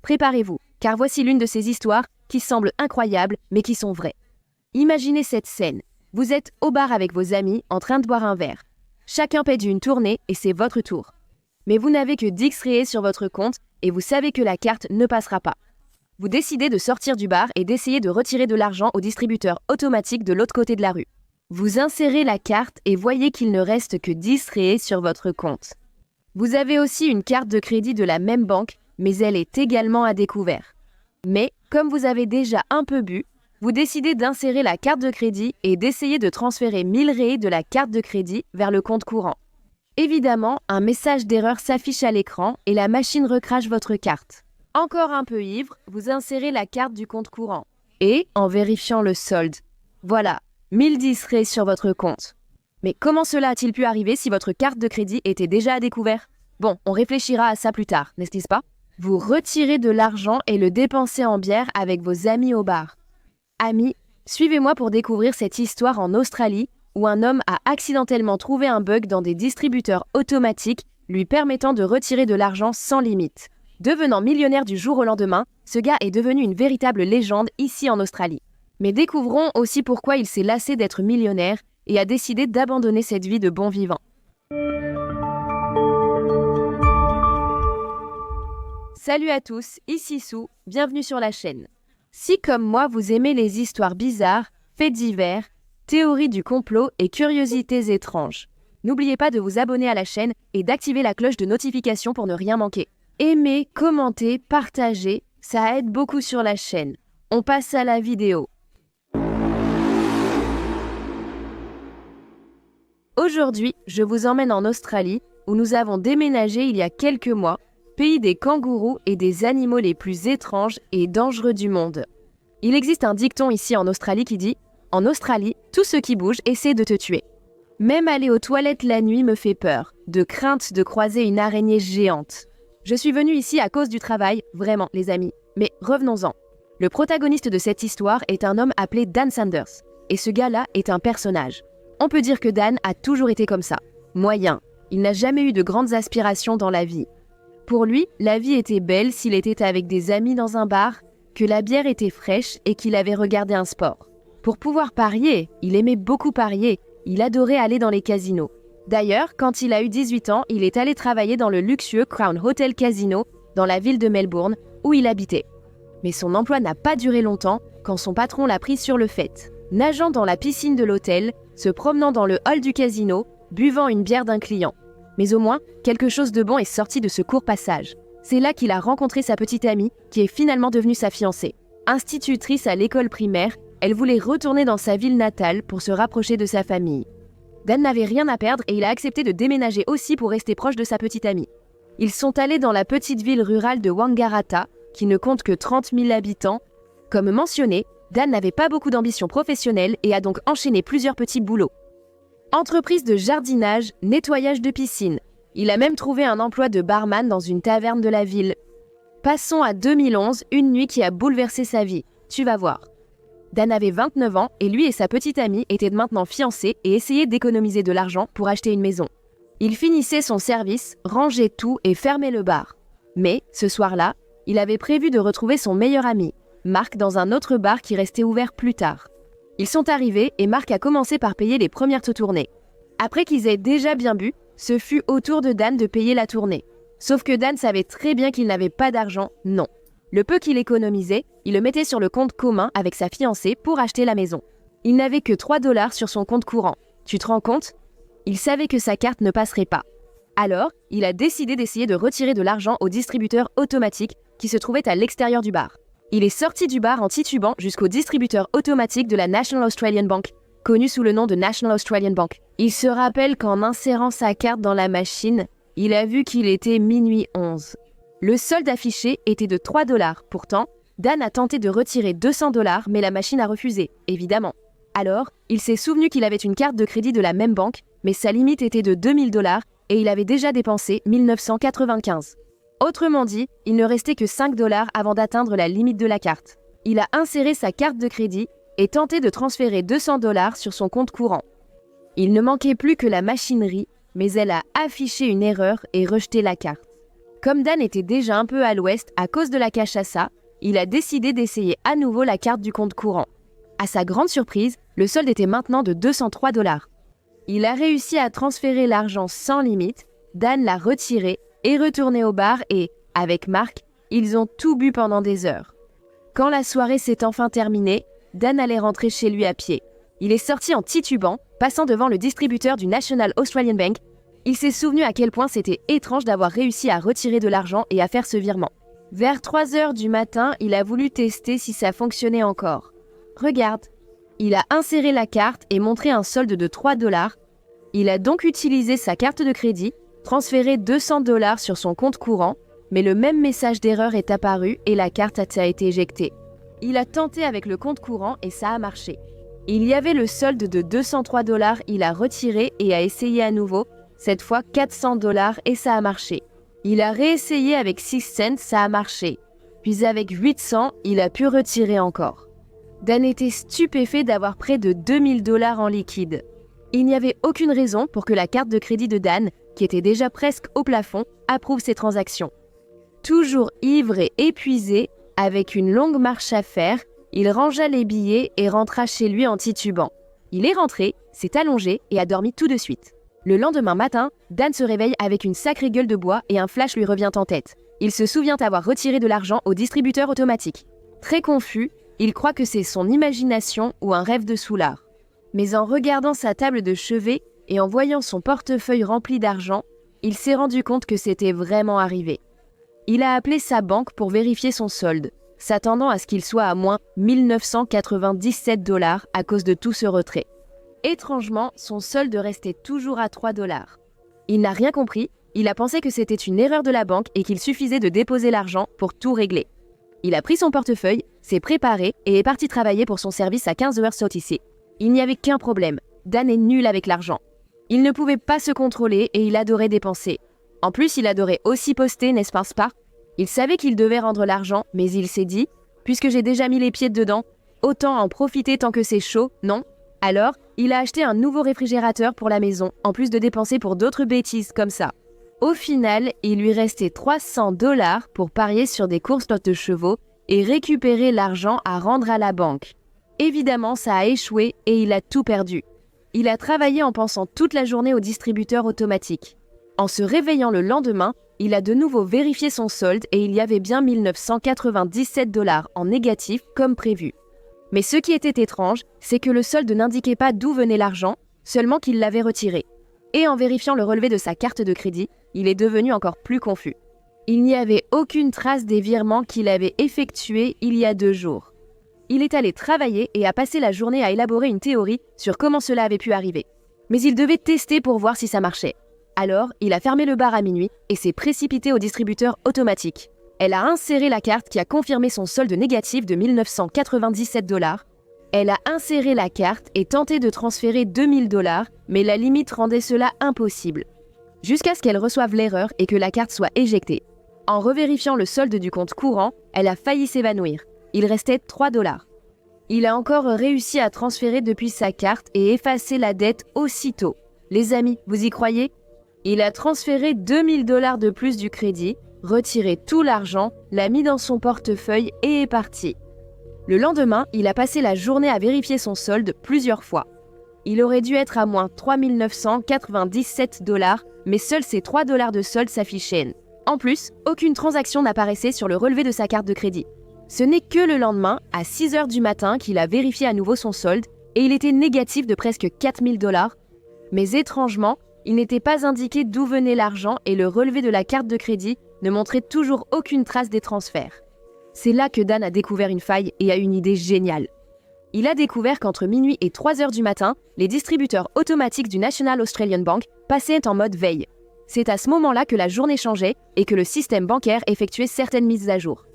Préparez-vous, car voici l'une de ces histoires qui semblent incroyables, mais qui sont vraies. Imaginez cette scène. Vous êtes au bar avec vos amis, en train de boire un verre. Chacun paie une tournée et c'est votre tour. Mais vous n'avez que 10 réés sur votre compte et vous savez que la carte ne passera pas. Vous décidez de sortir du bar et d'essayer de retirer de l'argent au distributeur automatique de l'autre côté de la rue. Vous insérez la carte et voyez qu'il ne reste que 10 réés sur votre compte. Vous avez aussi une carte de crédit de la même banque, mais elle est également à découvert. Mais, comme vous avez déjà un peu bu, vous décidez d'insérer la carte de crédit et d'essayer de transférer 1000 réés de la carte de crédit vers le compte courant. Évidemment, un message d'erreur s'affiche à l'écran et la machine recrache votre carte. Encore un peu ivre, vous insérez la carte du compte courant. Et, en vérifiant le solde, voilà, 1010 réés sur votre compte. Mais comment cela a-t-il pu arriver si votre carte de crédit était déjà à découvert? Bon, on réfléchira à ça plus tard, n'est-ce pas? Vous retirez de l'argent et le dépensez en bière avec vos amis au bar. Amis, suivez-moi pour découvrir cette histoire en Australie où un homme a accidentellement trouvé un bug dans des distributeurs automatiques lui permettant de retirer de l'argent sans limite. Devenant millionnaire du jour au lendemain, ce gars est devenu une véritable légende ici en Australie. Mais découvrons aussi pourquoi il s'est lassé d'être millionnaire et a décidé d'abandonner cette vie de bon vivant. Salut à tous, ici Sue, bienvenue sur la chaîne. Si comme moi vous aimez les histoires bizarres, faits divers, théories du complot et curiosités étranges, n'oubliez pas de vous abonner à la chaîne et d'activer la cloche de notification pour ne rien manquer. Aimez, commentez, partagez, ça aide beaucoup sur la chaîne. On passe à la vidéo. Aujourd'hui, je vous emmène en Australie où nous avons déménagé il y a quelques mois, pays des kangourous et des animaux les plus étranges et dangereux du monde. Il existe un dicton ici en Australie qui dit « En Australie, tout ce qui bouge essaie de te tuer ». Même aller aux toilettes la nuit me fait peur, de crainte de croiser une araignée géante. Je suis venue ici à cause du travail, vraiment les amis. Mais revenons-en. Le protagoniste de cette histoire est un homme appelé Dan Sanders. Et ce gars-là est un personnage. On peut dire que Dan a toujours été comme ça. Moyen. Il n'a jamais eu de grandes aspirations dans la vie. Pour lui, la vie était belle s'il était avec des amis dans un bar, que la bière était fraîche et qu'il avait regardé un sport. Pour pouvoir parier, il aimait beaucoup parier, il adorait aller dans les casinos. D'ailleurs, quand il a eu 18 ans, il est allé travailler dans le luxueux Crown Hotel Casino, dans la ville de Melbourne, où il habitait. Mais son emploi n'a pas duré longtemps quand son patron l'a pris sur le fait. Nageant dans la piscine de l'hôtel, se promenant dans le hall du casino, buvant une bière d'un client. Mais au moins, quelque chose de bon est sorti de ce court passage. C'est là qu'il a rencontré sa petite amie, qui est finalement devenue sa fiancée. Institutrice à l'école primaire, elle voulait retourner dans sa ville natale pour se rapprocher de sa famille. Dan n'avait rien à perdre et il a accepté de déménager aussi pour rester proche de sa petite amie. Ils sont allés dans la petite ville rurale de Wangaratta, qui ne compte que 30 000 habitants. Comme mentionné, Dan n'avait pas beaucoup d'ambition professionnelle et a donc enchaîné plusieurs petits boulots. Entreprise de jardinage, nettoyage de piscine. Il a même trouvé un emploi de barman dans une taverne de la ville. Passons à 2011, une nuit qui a bouleversé sa vie. Tu vas voir. Dan avait 29 ans et lui et sa petite amie étaient maintenant fiancés et essayaient d'économiser de l'argent pour acheter une maison. Il finissait son service, rangeait tout et fermait le bar. Mais, ce soir-là, il avait prévu de retrouver son meilleur ami, Mark, dans un autre bar qui restait ouvert plus tard. Ils sont arrivés et Mark a commencé par payer les premières tournées. Après qu'ils aient déjà bien bu, ce fut au tour de Dan de payer la tournée. Sauf que Dan savait très bien qu'il n'avait pas d'argent, non. Le peu qu'il économisait, il le mettait sur le compte commun avec sa fiancée pour acheter la maison. Il n'avait que 3 $ sur son compte courant. Tu te rends compte? Il savait que sa carte ne passerait pas. Alors, il a décidé d'essayer de retirer de l'argent au distributeur automatique qui se trouvait à l'extérieur du bar. Il est sorti du bar en titubant jusqu'au distributeur automatique de la National Australian Bank, connu sous le nom de National Australian Bank. Il se rappelle qu'en insérant sa carte dans la machine, il a vu qu'il était minuit 11. Le solde affiché était de 3 $. Pourtant, Dan a tenté de retirer 200 $, mais la machine a refusé, évidemment. Alors, il s'est souvenu qu'il avait une carte de crédit de la même banque, mais sa limite était de 2000 $ et il avait déjà dépensé 1995. Autrement dit, il ne restait que 5 $ avant d'atteindre la limite de la carte. Il a inséré sa carte de crédit et tenté de transférer 200 $ sur son compte courant. Il ne manquait plus que la machinerie, mais elle a affiché une erreur et rejeté la carte. Comme Dan était déjà un peu à l'ouest à cause de la cachaça, il a décidé d'essayer à nouveau la carte du compte courant. À sa grande surprise, le solde était maintenant de 203 $. Il a réussi à transférer l'argent sans limite, Dan l'a retiré, est retourné au bar et, avec Marc, ils ont tout bu pendant des heures. Quand la soirée s'est enfin terminée, Dan allait rentrer chez lui à pied. Il est sorti en titubant, passant devant le distributeur du National Australian Bank. Il s'est souvenu à quel point c'était étrange d'avoir réussi à retirer de l'argent et à faire ce virement. Vers 3 heures du matin, il a voulu tester si ça fonctionnait encore. Regarde, il a inséré la carte et montré un solde de 3 $. Il a donc utilisé sa carte de crédit, transféré 200 $ sur son compte courant, mais le même message d'erreur est apparu et la carte a été éjectée. Il a tenté avec le compte courant et ça a marché. Il y avait le solde de 203 $, il a retiré et a essayé à nouveau, cette fois 400 $ et ça a marché. Il a réessayé avec 6 cents, ça a marché. Puis avec 800, il a pu retirer encore. Dan était stupéfait d'avoir près de 2000 $ en liquide. Il n'y avait aucune raison pour que la carte de crédit de Dan, qui était déjà presque au plafond, approuve ces transactions. Toujours ivre et épuisé, avec une longue marche à faire, il rangea les billets et rentra chez lui en titubant. Il est rentré, s'est allongé et a dormi tout de suite. Le lendemain matin, Dan se réveille avec une sacrée gueule de bois et un flash lui revient en tête. Il se souvient avoir retiré de l'argent au distributeur automatique. Très confus, il croit que c'est son imagination ou un rêve de soulard. Mais en regardant sa table de chevet et en voyant son portefeuille rempli d'argent, il s'est rendu compte que c'était vraiment arrivé. Il a appelé sa banque pour vérifier son solde, s'attendant à ce qu'il soit à moins 1997 $ à cause de tout ce retrait. Étrangement, son solde restait toujours à 3 $. Il n'a rien compris, il a pensé que c'était une erreur de la banque et qu'il suffisait de déposer l'argent pour tout régler. Il a pris son portefeuille, s'est préparé et est parti travailler pour son service à 15 heures South ici. Il n'y avait qu'un problème, Dan est nul avec l'argent. Il ne pouvait pas se contrôler et il adorait dépenser. En plus, il adorait aussi poster, n'est-ce pas? Il savait qu'il devait rendre l'argent, mais il s'est dit « Puisque j'ai déjà mis les pieds dedans, autant en profiter tant que c'est chaud, non ?» Alors, il a acheté un nouveau réfrigérateur pour la maison, en plus de dépenser pour d'autres bêtises comme ça. Au final, il lui restait 300 $ pour parier sur des courses de chevaux et récupérer l'argent à rendre à la banque. Évidemment, ça a échoué et il a tout perdu. Il a travaillé en pensant toute la journée au distributeur automatique. En se réveillant le lendemain, il a de nouveau vérifié son solde et il y avait bien 1997 $ en négatif comme prévu. Mais ce qui était étrange, c'est que le solde n'indiquait pas d'où venait l'argent, seulement qu'il l'avait retiré. Et en vérifiant le relevé de sa carte de crédit, il est devenu encore plus confus. Il n'y avait aucune trace des virements qu'il avait effectués il y a 2 jours. Il est allé travailler et a passé la journée à élaborer une théorie sur comment cela avait pu arriver. Mais il devait tester pour voir si ça marchait. Alors, il a fermé le bar à minuit et s'est précipité au distributeur automatique. Elle a inséré la carte qui a confirmé son solde négatif de 1997 $. Elle a inséré la carte et tenté de transférer 2000 $, mais la limite rendait cela impossible. Jusqu'à ce qu'elle reçoive l'erreur et que la carte soit éjectée. En revérifiant le solde du compte courant, elle a failli s'évanouir. Il restait 3 $. Il a encore réussi à transférer depuis sa carte et effacer la dette aussitôt. Les amis, vous y croyez? Il a transféré 2000 $ de plus du crédit, retiré tout l'argent, l'a mis dans son portefeuille et est parti. Le lendemain, il a passé la journée à vérifier son solde plusieurs fois. Il aurait dû être à moins 3997 $, mais seuls ces 3 $ de solde s'affichaient. En plus, aucune transaction n'apparaissait sur le relevé de sa carte de crédit. Ce n'est que le lendemain, à 6 heures du matin, qu'il a vérifié à nouveau son solde et il était négatif de presque 4000 $. Mais étrangement, il n'était pas indiqué d'où venait l'argent et le relevé de la carte de crédit ne montrait toujours aucune trace des transferts. C'est là que Dan a découvert une faille et a une idée géniale. Il a découvert qu'entre minuit et 3 heures du matin, les distributeurs automatiques du National Australian Bank passaient en mode veille. C'est à ce moment-là que la journée changeait et que le système bancaire effectuait certaines mises à jour.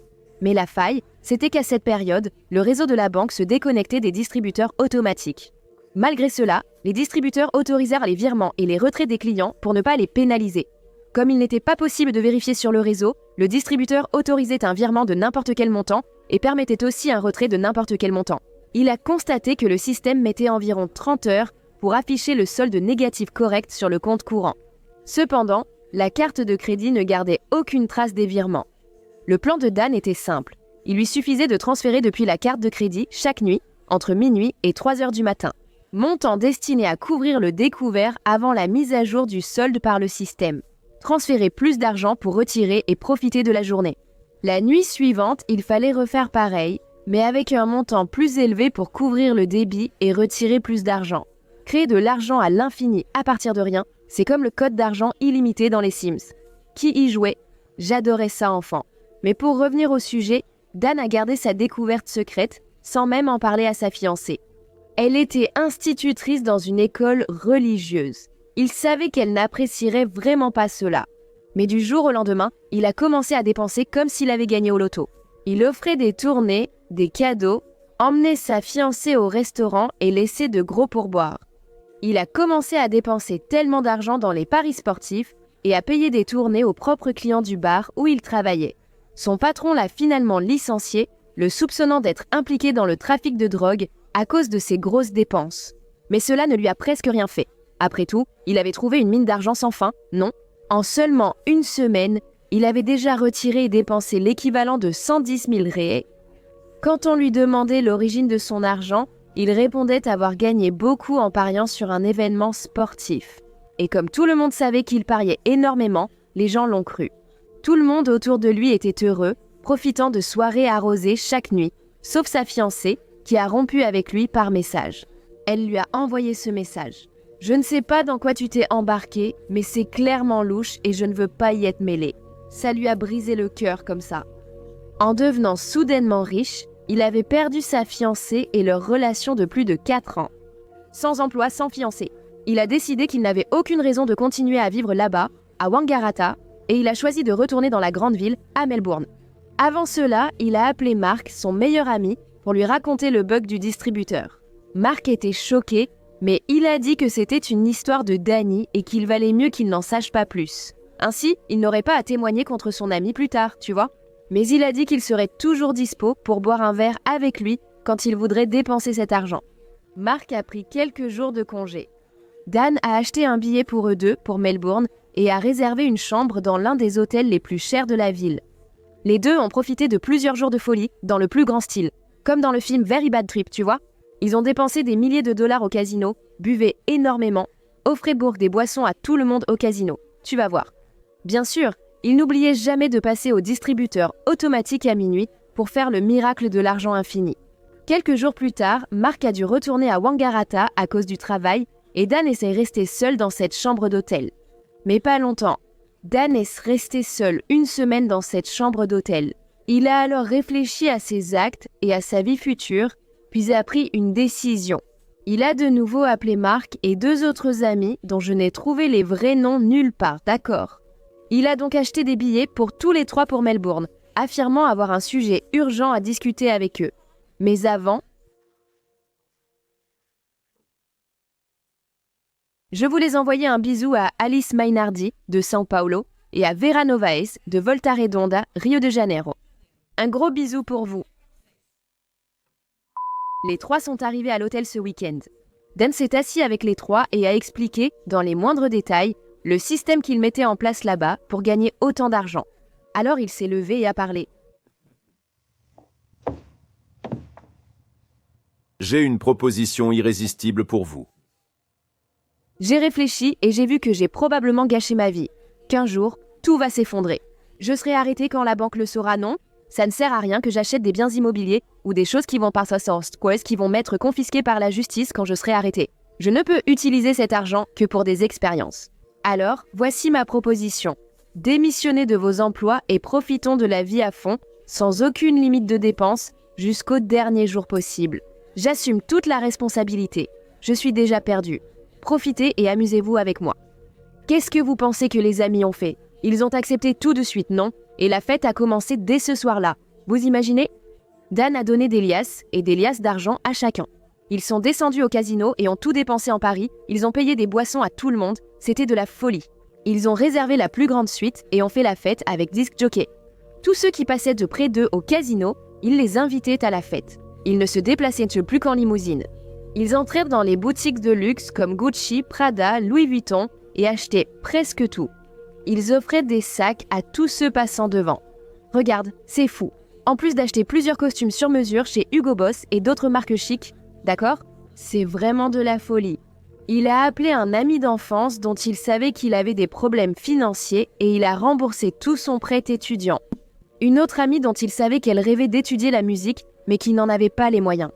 Mais la faille, c'était qu'à cette période, le réseau de la banque se déconnectait des distributeurs automatiques. Malgré cela, les distributeurs autorisèrent les virements et les retraits des clients pour ne pas les pénaliser. Comme il n'était pas possible de vérifier sur le réseau, le distributeur autorisait un virement de n'importe quel montant et permettait aussi un retrait de n'importe quel montant. Il a constaté que le système mettait environ 30 heures pour afficher le solde négatif correct sur le compte courant. Cependant, La carte de crédit ne gardait aucune trace des virements. Le plan de Dan était simple. Il lui suffisait de transférer depuis la carte de crédit chaque nuit, entre minuit et 3 heures du matin. Montant destiné à couvrir le découvert avant la mise à jour du solde par le système. Transférer plus d'argent pour retirer et profiter de la journée. La nuit suivante, il fallait refaire pareil, mais avec un montant plus élevé pour couvrir le débit et retirer plus d'argent. Créer de l'argent à l'infini à partir de rien, c'est comme le code d'argent illimité dans les Sims. Qui y jouait? J'adorais ça enfant. Mais pour revenir au sujet, Dan a gardé sa découverte secrète, sans même en parler à sa fiancée. Elle était institutrice dans une école religieuse. Il savait qu'elle n'apprécierait vraiment pas cela. Mais du jour au lendemain, il a commencé à dépenser comme s'il avait gagné au loto. Il offrait des tournées, des cadeaux, emmenait sa fiancée au restaurant et laissait de gros pourboires. Il a commencé à dépenser tellement d'argent dans les paris sportifs et à payer des tournées aux propres clients du bar où il travaillait. Son patron l'a finalement licencié, le soupçonnant d'être impliqué dans le trafic de drogue à cause de ses grosses dépenses. Mais cela ne lui a presque rien fait. Après tout, il avait trouvé une mine d'argent sans fin, non? En seulement une semaine, il avait déjà retiré et dépensé l'équivalent de 110 000 réais. Quand on lui demandait l'origine de son argent, il répondait avoir gagné beaucoup en pariant sur un événement sportif. Et comme tout le monde savait qu'il pariait énormément, les gens l'ont cru. Tout le monde autour de lui était heureux, profitant de soirées arrosées chaque nuit, sauf sa fiancée, qui a rompu avec lui par message. Elle lui a envoyé ce message. « Je ne sais pas dans quoi tu t'es embarqué, mais c'est clairement louche et je ne veux pas y être mêlé. » Ça lui a brisé le cœur comme ça. En devenant soudainement riche, il avait perdu sa fiancée et leur relation de plus de 4 ans. Sans emploi, sans fiancée, il a décidé qu'il n'avait aucune raison de continuer à vivre là-bas, à Wangaratta, et il a choisi de retourner dans la grande ville, à Melbourne. Avant cela, il a appelé Mark, son meilleur ami, pour lui raconter le bug du distributeur. Mark était choqué, mais il a dit que c'était une histoire de Danny et qu'il valait mieux qu'il n'en sache pas plus. Ainsi, il n'aurait pas à témoigner contre son ami plus tard, tu vois. Mais il a dit qu'il serait toujours dispo pour boire un verre avec lui quand il voudrait dépenser cet argent. Mark a pris quelques jours de congé. Dan a acheté un billet pour eux deux pour Melbourne et a réservé une chambre dans l'un des hôtels les plus chers de la ville. Les deux ont profité de plusieurs jours de folie dans le plus grand style, comme dans le film Very Bad Trip, tu vois. Ils ont dépensé des milliers de dollars au casino, buvaient énormément, offraient des boissons à tout le monde au casino. Tu vas voir. Bien sûr, ils n'oubliaient jamais de passer au distributeur automatique à minuit pour faire le miracle de l'argent infini. Quelques jours plus tard, Mark a dû retourner à Wangaratta à cause du travail et Dan est resté seul dans cette chambre d'hôtel. Mais pas longtemps. Dan est resté seul une semaine dans cette chambre d'hôtel. Il a alors réfléchi à ses actes et à sa vie future, puis a pris une décision. Il a de nouveau appelé Mark et 2 autres amis dont je n'ai trouvé les vrais noms nulle part, d'accord? Il a donc acheté des billets pour tous les 3 pour Melbourne, affirmant avoir un sujet urgent à discuter avec eux. Mais avant, je voulais envoyer un bisou à Alice Mainardi de São Paulo et à Vera Novaes de Volta Redonda, Rio de Janeiro. Un gros bisou pour vous. Les 3 sont arrivés à l'hôtel ce week-end. Dan s'est assis avec les 3 et a expliqué, dans les moindres détails, le système qu'il mettait en place là-bas pour gagner autant d'argent. Alors il s'est levé et a parlé. J'ai une proposition irrésistible pour vous. J'ai réfléchi et j'ai vu que j'ai probablement gâché ma vie. Qu'un jour, tout va s'effondrer. Je serai arrêté quand la banque le saura, non? Ça ne sert à rien que j'achète des biens immobiliers ou des choses qui vont par sa source, qui vont m'être confisquées par la justice quand je serai arrêté. Je ne peux utiliser cet argent que pour des expériences. Alors, voici ma proposition. Démissionnez de vos emplois et profitons de la vie à fond, sans aucune limite de dépenses, jusqu'au dernier jour possible. J'assume toute la responsabilité. Je suis déjà perdu. Profitez et amusez-vous avec moi. Qu'est-ce que vous pensez que les amis ont fait? Ils ont accepté tout de suite, non? Et la fête a commencé dès ce soir-là. Vous imaginez? Dan a donné des liasses et des liasses d'argent à chacun. Ils sont descendus au casino et ont tout dépensé en paris. Ils ont payé des boissons à tout le monde. C'était de la folie. Ils ont réservé la plus grande suite et ont fait la fête avec disc jockey. Tous ceux qui passaient de près d'eux au casino, ils les invitaient à la fête. Ils ne se déplaçaient plus qu'en limousine. Ils entrèrent dans les boutiques de luxe comme Gucci, Prada, Louis Vuitton et achetaient presque tout. Ils offraient des sacs à tous ceux passant devant. Regarde, c'est fou. En plus d'acheter plusieurs costumes sur mesure chez Hugo Boss et d'autres marques chic, d'accord? C'est vraiment de la folie. Il a appelé un ami d'enfance dont il savait qu'il avait des problèmes financiers et il a remboursé tout son prêt étudiant. Une autre amie dont il savait qu'elle rêvait d'étudier la musique mais qui n'en avait pas les moyens.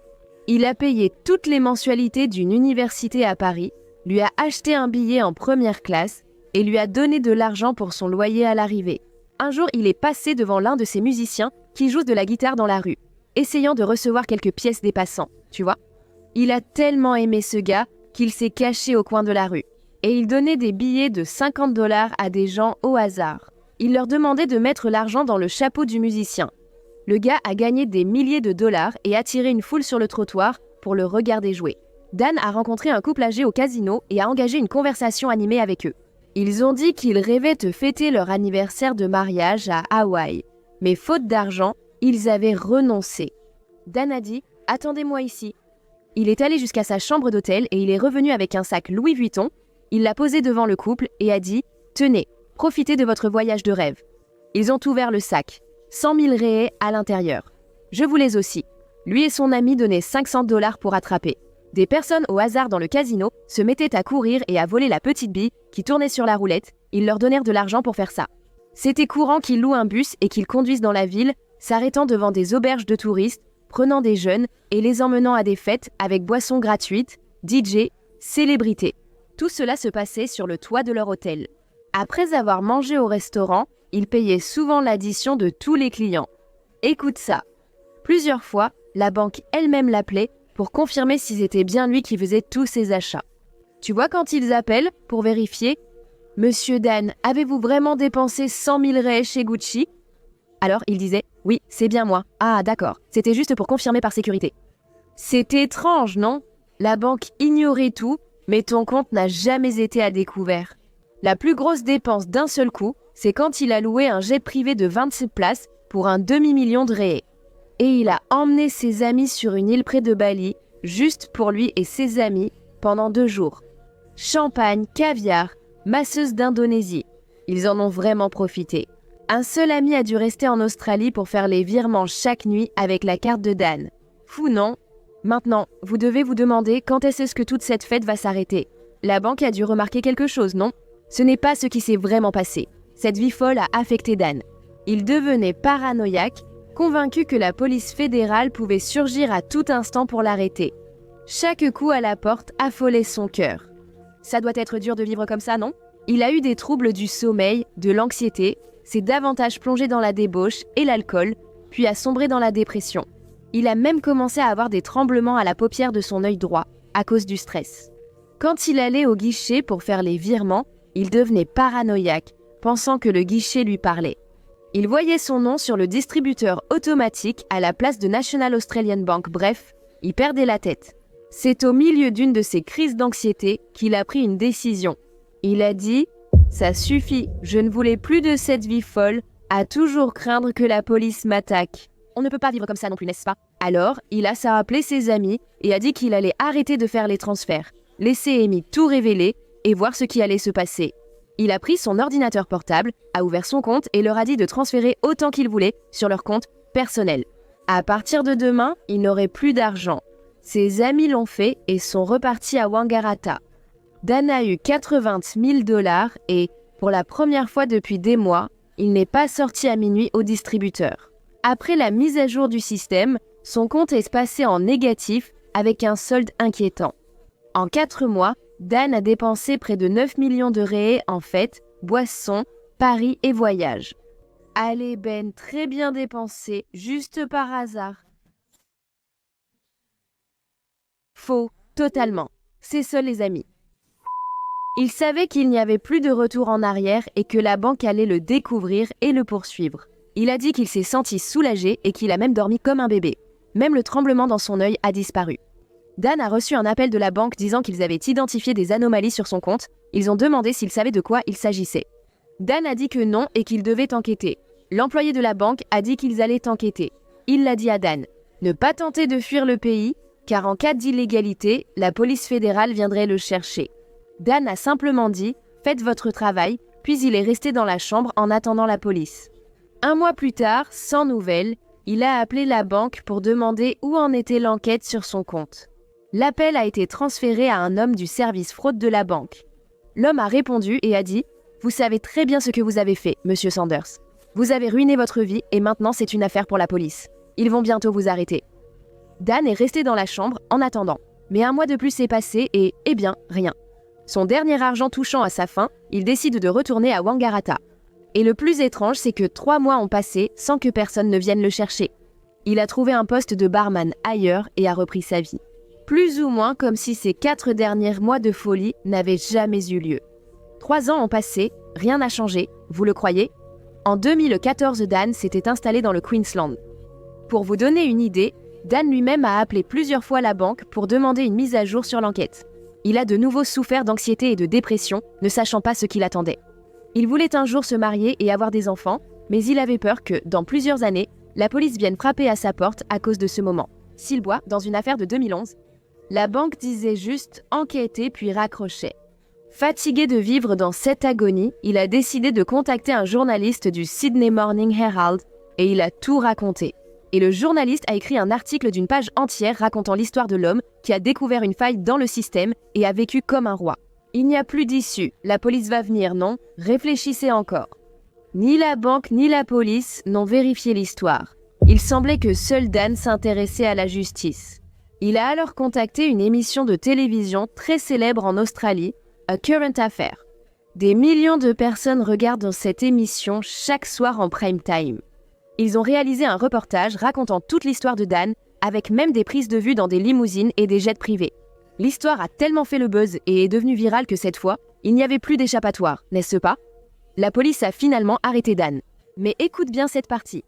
Il a payé toutes les mensualités d'une université à Paris, lui a acheté un billet en première classe et lui a donné de l'argent pour son loyer à l'arrivée. Un jour, il est passé devant l'un de ces musiciens qui joue de la guitare dans la rue, essayant de recevoir quelques pièces des passants, tu vois. Il a tellement aimé ce gars qu'il s'est caché au coin de la rue. Et il donnait des billets de 50 $ à des gens au hasard. Il leur demandait de mettre l'argent dans le chapeau du musicien. Le gars a gagné des milliers de dollars et attiré une foule sur le trottoir pour le regarder jouer. Dan a rencontré un couple âgé au casino et a engagé une conversation animée avec eux. Ils ont dit qu'ils rêvaient de fêter leur anniversaire de mariage à Hawaï. Mais faute d'argent, ils avaient renoncé. Dan a dit « Attendez-moi ici ». Il est allé jusqu'à sa chambre d'hôtel et il est revenu avec un sac Louis Vuitton. Il l'a posé devant le couple et a dit « Tenez, profitez de votre voyage de rêve ». Ils ont ouvert le sac. 100 000 réais à l'intérieur. Je voulais aussi. Lui et son ami donnaient 500 $ pour attraper. Des personnes au hasard dans le casino se mettaient à courir et à voler la petite bille qui tournait sur la roulette. Ils leur donnèrent de l'argent pour faire ça. C'était courant qu'ils louent un bus et qu'ils conduisent dans la ville, s'arrêtant devant des auberges de touristes, prenant des jeunes et les emmenant à des fêtes avec boissons gratuites, DJ, célébrités. Tout cela se passait sur le toit de leur hôtel. Après avoir mangé au restaurant, ils payaient souvent l'addition de tous les clients. Écoute ça. Plusieurs fois, la banque elle-même l'appelait pour confirmer si c'était bien lui qui faisait tous ses achats. Tu vois quand ils appellent pour vérifier « Monsieur Dan, avez-vous vraiment dépensé 100 000 réais chez Gucci ?» Alors il disait « Oui, c'est bien moi. Ah d'accord, c'était juste pour confirmer par sécurité. » C'est étrange, non? La banque ignorait tout, mais ton compte n'a jamais été à découvert. La plus grosse dépense d'un seul coup, c'est quand il a loué un jet privé de 27 places pour un demi-million de réais. Et il a emmené ses amis sur une île près de Bali, juste pour lui et ses amis, pendant 2 jours. Champagne, caviar, masseuse d'Indonésie. Ils en ont vraiment profité. Un seul ami a dû rester en Australie pour faire les virements chaque nuit avec la carte de Dan. Fou, non? Maintenant, vous devez vous demander quand est-ce que toute cette fête va s'arrêter. La banque a dû remarquer quelque chose, non? Ce n'est pas ce qui s'est vraiment passé. Cette vie folle a affecté Dan. Il devenait paranoïaque, convaincu que la police fédérale pouvait surgir à tout instant pour l'arrêter. Chaque coup à la porte affolait son cœur. Ça doit être dur de vivre comme ça, non? Il a eu des troubles du sommeil, de l'anxiété, s'est davantage plongé dans la débauche et l'alcool, puis a sombré dans la dépression. Il a même commencé à avoir des tremblements à la paupière de son œil droit, à cause du stress. Quand il allait au guichet pour faire les virements, il devenait paranoïaque, pensant que le guichet lui parlait. Il voyait son nom sur le distributeur automatique à la place de National Australian Bank, bref, il perdait la tête. C'est au milieu d'une de ses crises d'anxiété qu'il a pris une décision. Il a dit « Ça suffit, je ne voulais plus de cette vie folle, à toujours craindre que la police m'attaque. » On ne peut pas vivre comme ça non plus, n'est-ce pas? Alors, il a appelé ses amis et a dit qu'il allait arrêter de faire les transferts, laisser Amy tout révéler et voir ce qui allait se passer. Il a pris son ordinateur portable, a ouvert son compte et leur a dit de transférer autant qu'ils voulaient sur leur compte personnel. À partir de demain, il n'aurait plus d'argent. Ses amis l'ont fait et sont repartis à Wangaratta. Dan a eu 80 000 $ et, pour la première fois depuis des mois, il n'est pas sorti à minuit au distributeur. Après la mise à jour du système, son compte est passé en négatif avec un solde inquiétant. En 4 mois, Dan a dépensé près de 9 millions de réais en fêtes, boissons, paris et voyages. Allez Ben, très bien dépensé, juste par hasard. Faux, totalement. C'est ça les amis. Il savait qu'il n'y avait plus de retour en arrière et que la banque allait le découvrir et le poursuivre. Il a dit qu'il s'est senti soulagé et qu'il a même dormi comme un bébé. Même le tremblement dans son œil a disparu. Dan a reçu un appel de la banque disant qu'ils avaient identifié des anomalies sur son compte. Ils ont demandé s'il savait de quoi il s'agissait. Dan a dit que non et qu'il devait enquêter. L'employé de la banque a dit qu'ils allaient enquêter. Il l'a dit à Dan. Ne pas tenter de fuir le pays, car en cas d'illégalité, la police fédérale viendrait le chercher. Dan a simplement dit « Faites votre travail, puis il est resté dans la chambre en attendant la police. Un mois plus tard, sans nouvelles, il a appelé la banque pour demander où en était l'enquête sur son compte. L'appel a été transféré à un homme du service fraude de la banque. L'homme a répondu et a dit « Vous savez très bien ce que vous avez fait, monsieur Sanders. Vous avez ruiné votre vie et maintenant c'est une affaire pour la police. Ils vont bientôt vous arrêter. » Dan est resté dans la chambre en attendant. Mais un mois de plus s'est passé et, eh bien, rien. Son dernier argent touchant à sa fin, il décide de retourner à Wangaratta. Et le plus étrange, c'est que 3 mois ont passé sans que personne ne vienne le chercher. Il a trouvé un poste de barman ailleurs et a repris sa vie. Plus ou moins comme si ces 4 derniers mois de folie n'avaient jamais eu lieu. 3 ans ont passé, rien n'a changé, vous le croyez ? En 2014, Dan s'était installé dans le Queensland. Pour vous donner une idée, Dan lui-même a appelé plusieurs fois la banque pour demander une mise à jour sur l'enquête. Il a de nouveau souffert d'anxiété et de dépression, ne sachant pas ce qui l'attendait. Il voulait un jour se marier et avoir des enfants, mais il avait peur que, dans plusieurs années, la police vienne frapper à sa porte à cause de ce moment. S'il boit, dans une affaire de 2011, la banque disait juste « enquêter » puis raccrochait. Fatigué de vivre dans cette agonie, il a décidé de contacter un journaliste du Sydney Morning Herald et il a tout raconté. Et le journaliste a écrit un article d'une page entière racontant l'histoire de l'homme qui a découvert une faille dans le système et a vécu comme un roi. Il n'y a plus d'issue, la police va venir, non ? Réfléchissez encore. Ni la banque ni la police n'ont vérifié l'histoire. Il semblait que seul Dan s'intéressait à la justice. Il a alors contacté une émission de télévision très célèbre en Australie, A Current Affair. Des millions de personnes regardent cette émission chaque soir en prime time. Ils ont réalisé un reportage racontant toute l'histoire de Dan, avec même des prises de vue dans des limousines et des jets privés. L'histoire a tellement fait le buzz et est devenue virale que cette fois, il n'y avait plus d'échappatoire, n'est-ce pas ? La police a finalement arrêté Dan. Mais écoute bien cette partie.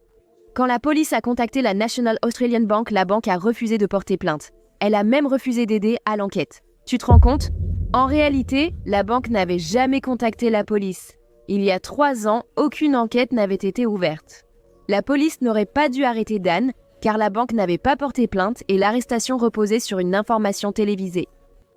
Quand la police a contacté la National Australian Bank, la banque a refusé de porter plainte. Elle a même refusé d'aider à l'enquête. Tu te rends compte ? En réalité, la banque n'avait jamais contacté la police. Il y a 3 ans, aucune enquête n'avait été ouverte. La police n'aurait pas dû arrêter Dan, car la banque n'avait pas porté plainte et l'arrestation reposait sur une information télévisée.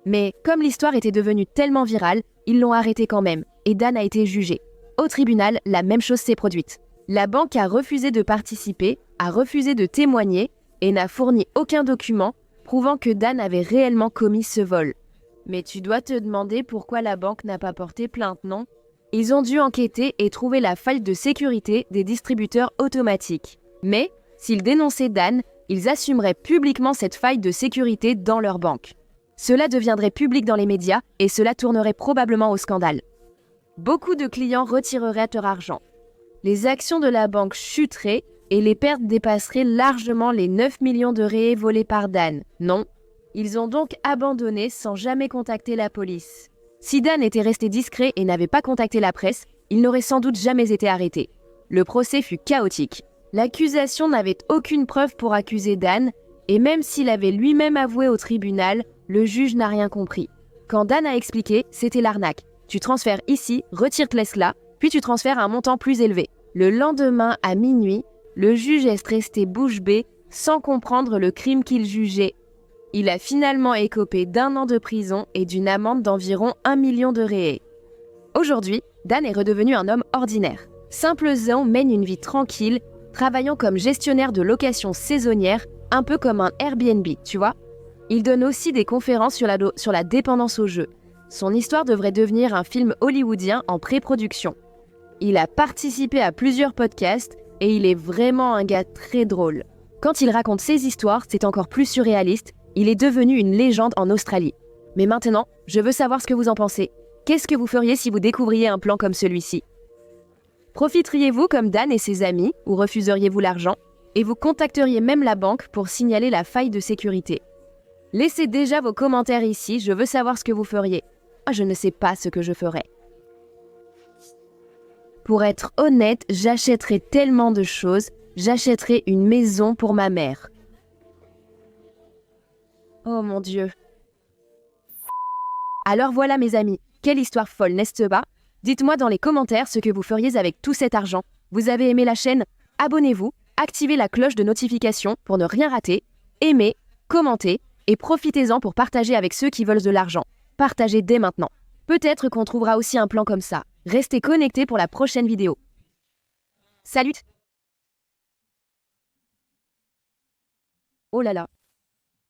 Mais comme l'histoire était devenue tellement virale, ils l'ont arrêté quand même, et Dan a été jugé. Au tribunal, la même chose s'est produite. La banque a refusé de participer, a refusé de témoigner et n'a fourni aucun document prouvant que Dan avait réellement commis ce vol. Mais tu dois te demander pourquoi la banque n'a pas porté plainte, non ? Ils ont dû enquêter et trouver la faille de sécurité des distributeurs automatiques. Mais, s'ils dénonçaient Dan, ils assumeraient publiquement cette faille de sécurité dans leur banque. Cela deviendrait public dans les médias et cela tournerait probablement au scandale. Beaucoup de clients retireraient leur argent. Les actions de la banque chuteraient et les pertes dépasseraient largement les 9 millions de réés volés par Dan. Non, ils ont donc abandonné sans jamais contacter la police. Si Dan était resté discret et n'avait pas contacté la presse, il n'aurait sans doute jamais été arrêté. Le procès fut chaotique. L'accusation n'avait aucune preuve pour accuser Dan, et même s'il avait lui-même avoué au tribunal, le juge n'a rien compris. Quand Dan a expliqué, c'était l'arnaque. Tu transfères ici, retire-te là, puis tu transfères un montant plus élevé. Le lendemain, à minuit, le juge est resté bouche bée, sans comprendre le crime qu'il jugeait. Il a finalement écopé d'1 an de prison et d'une amende d'environ 1 million de réés. Aujourd'hui, Dan est redevenu un homme ordinaire. Simple Zhang mène une vie tranquille, travaillant comme gestionnaire de location saisonnière, un peu comme un Airbnb, tu vois. Il donne aussi des conférences sur la dépendance aux jeux. Son histoire devrait devenir un film hollywoodien en pré-production. Il a participé à plusieurs podcasts et il est vraiment un gars très drôle. Quand il raconte ses histoires, c'est encore plus surréaliste. Il est devenu une légende en Australie. Mais maintenant, je veux savoir ce que vous en pensez. Qu'est-ce que vous feriez si vous découvriez un plan comme celui-ci ? Profiteriez-vous comme Dan et ses amis, ou refuseriez-vous l'argent ? Et vous contacteriez même la banque pour signaler la faille de sécurité. Laissez déjà vos commentaires ici, je veux savoir ce que vous feriez. Moi, je ne sais pas ce que je ferais. Pour être honnête, j'achèterais tellement de choses. J'achèterais une maison pour ma mère. Oh mon Dieu. Alors voilà mes amis, quelle histoire folle, n'est-ce pas ? Dites-moi dans les commentaires ce que vous feriez avec tout cet argent. Vous avez aimé la chaîne ? Abonnez-vous, activez la cloche de notification pour ne rien rater, aimez, commentez et profitez-en pour partager avec ceux qui veulent de l'argent. Partagez dès maintenant. Peut-être qu'on trouvera aussi un plan comme ça. Restez connectés pour la prochaine vidéo. Salut! Oh là là!